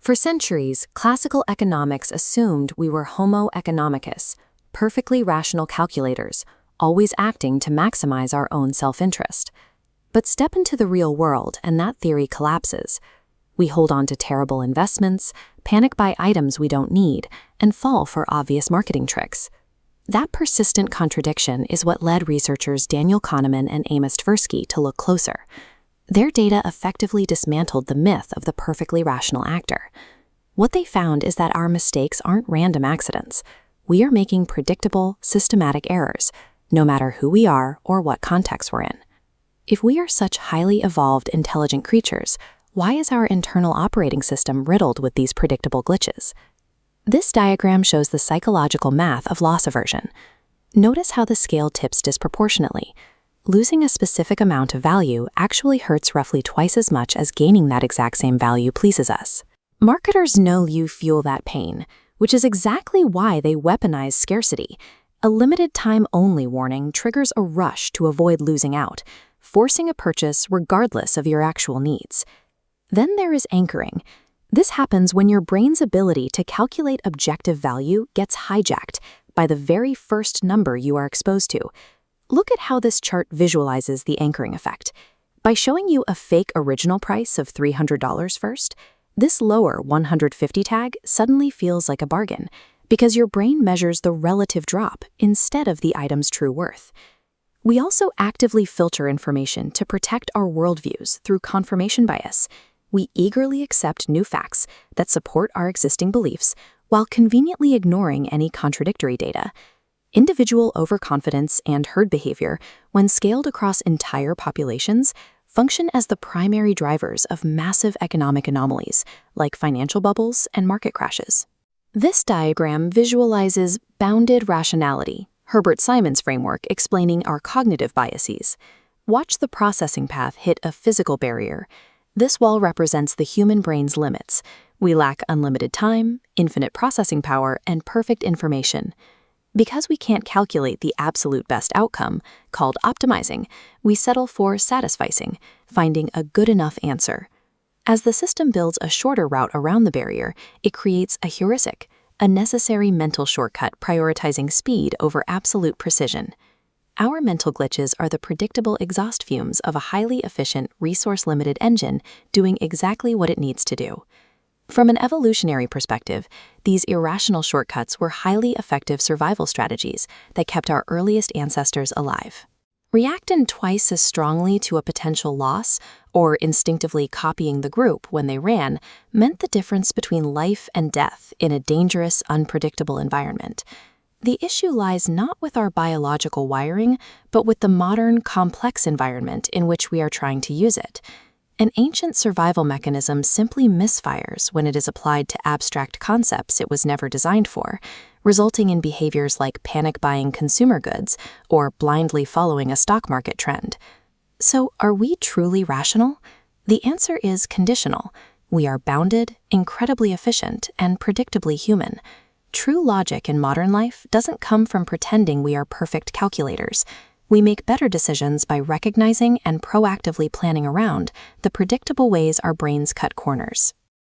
For centuries, classical economics assumed we were Homo economicus, perfectly rational calculators, always acting to maximize our own self-interest. But step into the real world and that theory collapses. We hold on to terrible investments, panic buy items we don't need, and fall for obvious marketing tricks. That persistent contradiction is what led researchers Daniel Kahneman and Amos Tversky to look closer. Their data effectively dismantled the myth of the perfectly rational actor. What they found is that our mistakes aren't random accidents. We are making predictable, systematic errors, no matter who we are or what context we're in. If we are such highly evolved, intelligent creatures, why is our internal operating system riddled with these predictable glitches? This diagram shows the psychological math of loss aversion. Notice how the scale tips disproportionately. Losing a specific amount of value actually hurts roughly twice as much as gaining that exact same value pleases us. Marketers know you fuel that pain, which is exactly why they weaponize scarcity. A limited time only warning triggers a rush to avoid losing out, forcing a purchase regardless of your actual needs. Then there is anchoring. This happens when your brain's ability to calculate objective value gets hijacked by the very first number you are exposed to. Look at how this chart visualizes the anchoring effect. By showing you a fake original price of $300 first, this lower 150 tag suddenly feels like a bargain because your brain measures the relative drop instead of the item's true worth. We also actively filter information to protect our worldviews through confirmation bias. We eagerly accept new facts that support our existing beliefs while conveniently ignoring any contradictory data. Individual overconfidence and herd behavior, when scaled across entire populations, function as the primary drivers of massive economic anomalies like financial bubbles and market crashes. This diagram visualizes bounded rationality, Herbert Simon's framework explaining our cognitive biases. Watch the processing path hit a physical barrier. This wall represents the human brain's limits. We lack unlimited time, infinite processing power, and perfect information. Because we can't calculate the absolute best outcome, called optimizing, we settle for satisficing, finding a good enough answer. As the system builds a shorter route around the barrier, it creates a heuristic, a necessary mental shortcut prioritizing speed over absolute precision. Our mental glitches are the predictable exhaust fumes of a highly efficient, resource-limited engine doing exactly what it needs to do. From an evolutionary perspective, these irrational shortcuts were highly effective survival strategies that kept our earliest ancestors alive. Reacting twice as strongly to a potential loss, or instinctively copying the group when they ran, meant the difference between life and death in a dangerous, unpredictable environment. The issue lies not with our biological wiring, but with the modern, complex environment in which we are trying to use it. An ancient survival mechanism simply misfires when it is applied to abstract concepts it was never designed for, resulting in behaviors like panic buying consumer goods or blindly following a stock market trend. So, are we truly rational? The answer is conditional. We are bounded, incredibly efficient, and predictably human. True logic in modern life doesn't come from pretending we are perfect calculators. We make better decisions by recognizing and proactively planning around the predictable ways our brains cut corners.